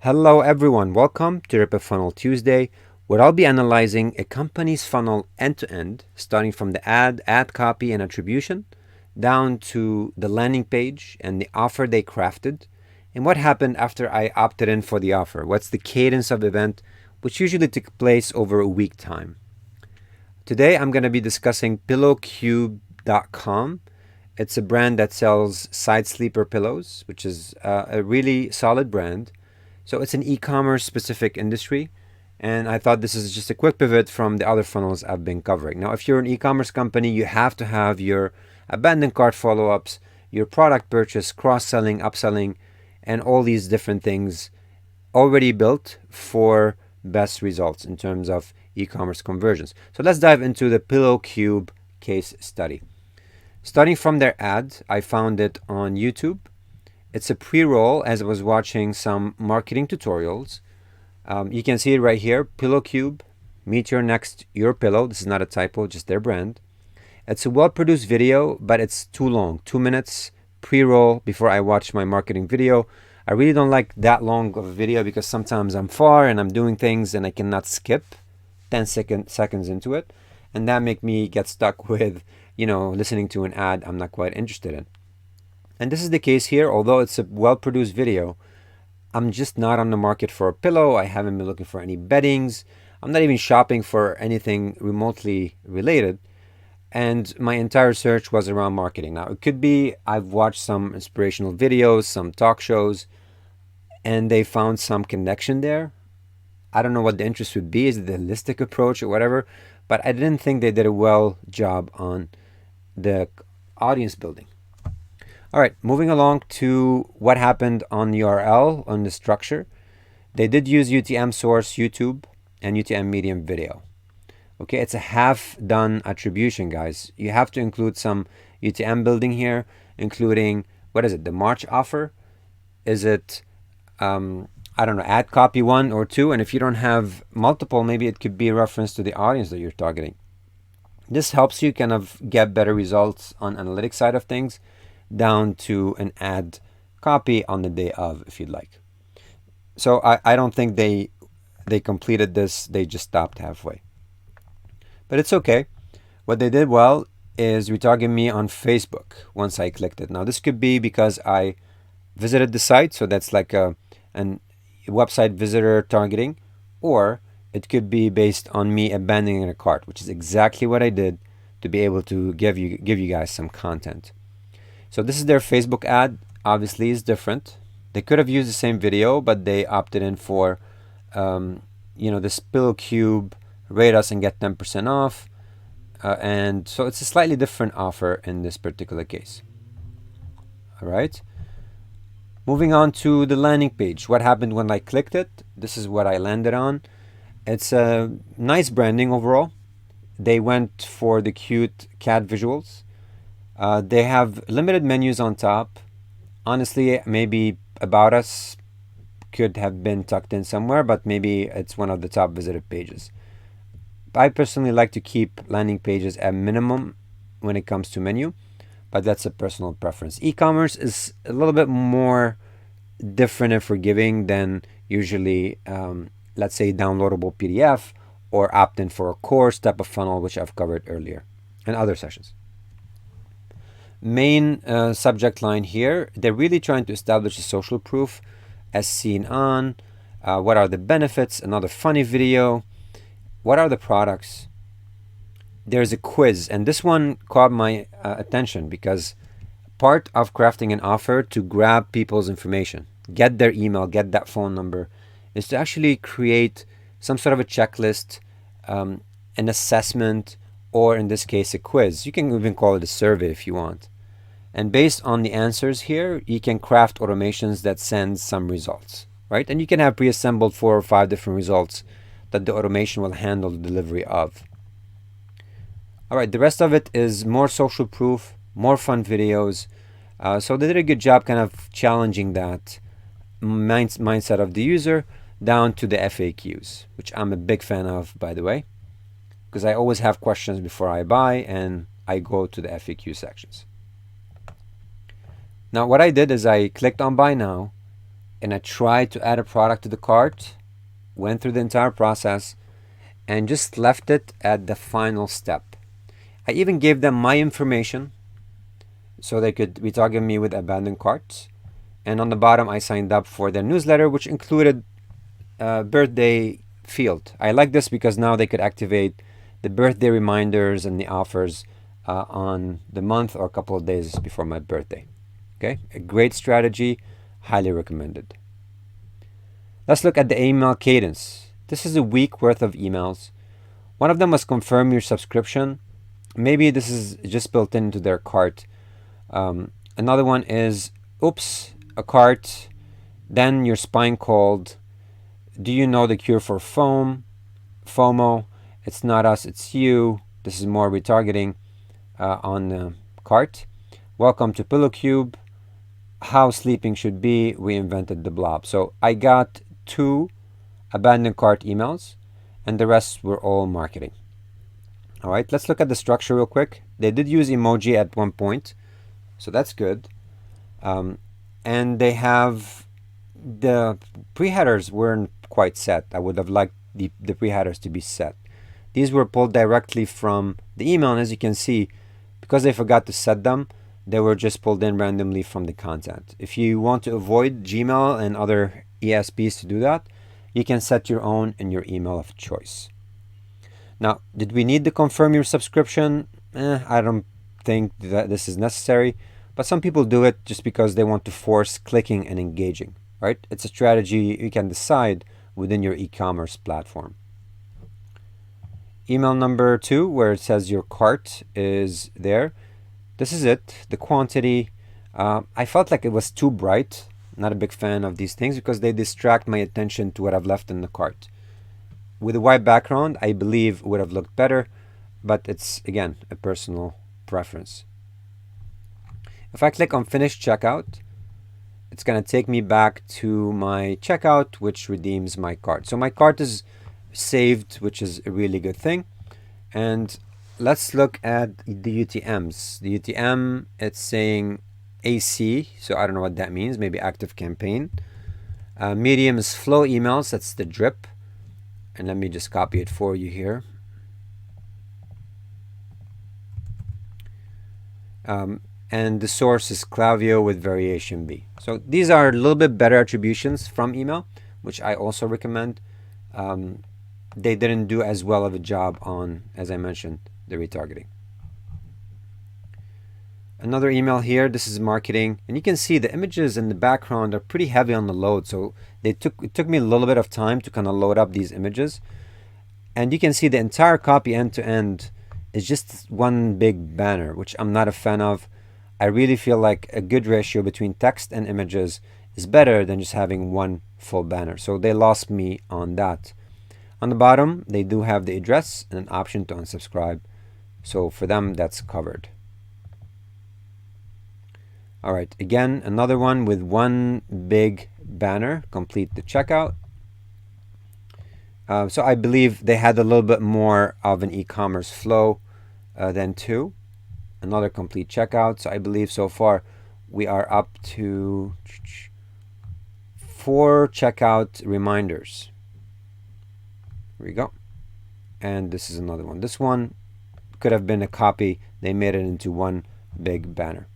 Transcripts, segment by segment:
Hello everyone, welcome to Rip a Funnel Tuesday, where I'll be analyzing a company's funnel end-to-end, starting from the ad copy and attribution, down to the landing page and the offer they crafted, and what happened after I opted in for the offer. What's the cadence of the event, which usually took place over a week time. Today I'm going to be discussing pillowcube.com. It's a brand that sells side sleeper pillows, which is a really solid brand. So it's an e-commerce specific industry, and I thought this is just a quick pivot from the other funnels I've been covering. Now, if you're an e-commerce company, you have to have your abandoned cart follow-ups, your product purchase, cross-selling, upselling, and all these different things already built for best results in terms of e-commerce conversions. So let's dive into the PillowCube case study. Starting from their ad, I found it on YouTube. It's a pre-roll as I was watching some marketing tutorials. You can see it right here, PillowCube, meet your pillow. This is not a typo, just their brand. It's a well-produced video, but it's too long, 2 minutes pre-roll before I watch my marketing video. I really don't like that long of a video because sometimes I'm far and I'm doing things and I cannot skip 10 seconds into it. And that make me get stuck with, listening to an ad I'm not quite interested in. And this is the case here. Although it's a well-produced video, I'm just not on the market for a pillow. I haven't been looking for any beddings. I'm not even shopping for anything remotely related. And my entire search was around marketing. Now, it could be I've watched some inspirational videos, some talk shows, and they found some connection there. I don't know what the interest would be. Is it the holistic approach or whatever? But I didn't think they did a well job on the audience building. All right, moving along to what happened on the URL, on the structure. They did use UTM source YouTube and UTM medium video. Okay, it's a half-done attribution, guys. You have to include some UTM building here, including, the March offer? Is it, ad copy 1 or 2? And if you don't have multiple, maybe it could be a reference to the audience that you're targeting. This helps you kind of get better results on analytics side of things, down to an ad copy on the day of, if you'd like. So I don't think they completed this. They just stopped halfway. But it's okay. What they did well is retarget me on Facebook once I clicked it. Now, this could be because I visited the site, so that's like a website visitor targeting, or it could be based on me abandoning a cart, which is exactly what I did to be able to give you guys some content. So this is their Facebook ad. Obviously, it's different. They could have used the same video, but they opted in for, this PillowCube, rate us and get 10% off. And so it's a slightly different offer in this particular case. All right. Moving on to the landing page. What happened when I clicked it? This is what I landed on. It's a nice branding overall. They went for the cute cat visuals. They have limited menus on top. Honestly, maybe About Us could have been tucked in somewhere, but maybe it's one of the top visited pages. I personally like to keep landing pages at minimum when it comes to menu, but that's a personal preference. E-commerce is a little bit more different and forgiving than usually, let's say, downloadable PDF or opt-in for a course type of funnel, which I've covered earlier in other sessions. Main subject line here, they're really trying to establish a social proof as seen on, what are the benefits, another funny video, what are the products. There's a quiz, and this one caught my attention because part of crafting an offer to grab people's information, get their email, get that phone number, is to actually create some sort of a checklist, an assessment, or in this case, a quiz. You can even call it a survey if you want. And based on the answers here, you can craft automations that send some results, right? And you can have pre-assembled 4 or 5 different results that the automation will handle the delivery of. All right, the rest of it is more social proof, more fun videos. So they did a good job kind of challenging that mindset of the user down to the FAQs, which I'm a big fan of, by the way, because I always have questions before I buy, and I go to the FAQ sections. Now, what I did is I clicked on Buy Now, and I tried to add a product to the cart, went through the entire process, and just left it at the final step. I even gave them my information so they could retarget me with abandoned carts. And on the bottom, I signed up for their newsletter, which included a birthday field. I like this because now they could activate the birthday reminders and the offers on the month or a couple of days before my birthday. Okay, a great strategy, highly recommended. Let's look at the email cadence. This is a week worth of emails. One of them was confirm your subscription. Maybe this is just built into their cart. Another one is, oops, a cart. Then your spine called. Do you know the cure for FOMO? It's not us, it's you. This is more retargeting on the cart. Welcome to Pillow Cube. How sleeping should be. We invented the blob. So I got 2 abandoned cart emails, and the rest were all marketing. All right, let's look at the structure real quick. They did use emoji at one point, so that's good. And they have the pre-headers weren't quite set. I would have liked the pre-headers to be set. These were pulled directly from the email, and as you can see, because they forgot to set them, they were just pulled in randomly from the content. If you want to avoid Gmail and other ESPs to do that, you can set your own in your email of choice. Now, did we need to confirm your subscription? I don't think that this is necessary, but some people do it just because they want to force clicking and engaging, right? It's a strategy you can decide within your e-commerce platform. Email number 2, where it says your cart is there. This is it, the quantity. I felt like it was too bright. Not a big fan of these things because they distract my attention to what I've left in the cart. With a white background, I believe it would have looked better, but it's, again, a personal preference. If I click on Finish Checkout, it's going to take me back to my checkout, which redeems my cart. So my cart is saved, which is a really good thing. And let's look at the UTMs. The UTM, it's saying AC, so I don't know what that means, maybe active campaign. Medium is flow emails, that's the drip. And let me just copy it for you here. And the source is Klaviyo with variation B. So these are a little bit better attributions from email, which I also recommend. They didn't do as well of a job on, as I mentioned, the retargeting. Another email here, this is marketing, and you can see the images in the background are pretty heavy on the load, so it took me a little bit of time to kind of load up these images. And you can see the entire copy end to end is just one big banner, which I'm not a fan of. I really feel like a good ratio between text and images is better than just having one full banner. So they lost me on that. On the bottom, they do have the address and an option to unsubscribe. So for them, that's covered. All right, again, another one with one big banner, complete the checkout. So I believe they had a little bit more of an e-commerce flow than 2. Another complete checkout. So I believe so far we are up to 4 checkout reminders. Here we go. And this is another one. This one could have been a copy. They made it into one big banner.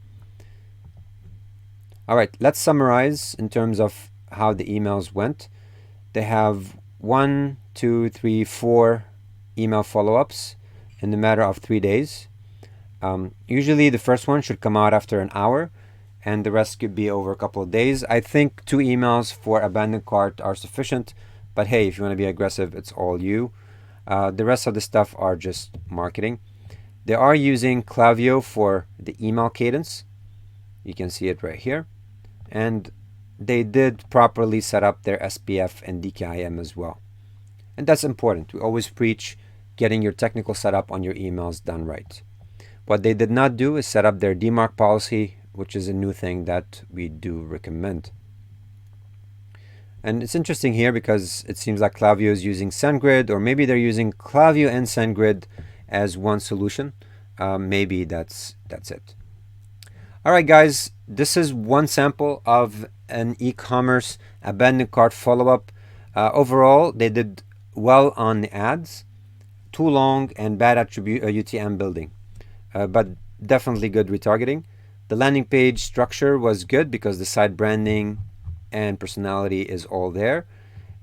All right, let's summarize in terms of how the emails went. They have 1, 2, 3, 4 email follow-ups in the matter of 3 days. Usually the first one should come out after an hour, and the rest could be over a couple of days. I think 2 emails for abandoned cart are sufficient, but hey, if you want to be aggressive, it's all you. The rest of the stuff are just marketing. They are using Klaviyo for the email cadence. You can see it right here. And they did properly set up their SPF and DKIM as well. And that's important. We always preach getting your technical setup on your emails done right. What they did not do is set up their DMARC policy, which is a new thing that we do recommend. And it's interesting here because it seems like Klaviyo is using SendGrid, or maybe they're using Klaviyo and SendGrid as one solution. Maybe that's it. All right, guys, this is one sample of an e-commerce abandoned cart follow-up. Overall, they did well on the ads, too long and bad UTM building, but definitely good retargeting. The landing page structure was good because the site branding and personality is all there.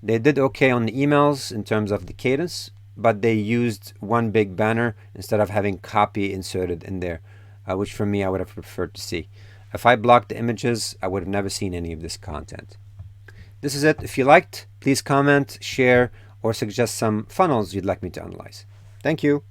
They did okay on the emails in terms of the cadence, but they used one big banner instead of having copy inserted in there, which for me I would have preferred to see. If I blocked the images, I would have never seen any of this content. This is it. If you liked, please comment, share, or suggest some funnels you'd like me to analyze. Thank you.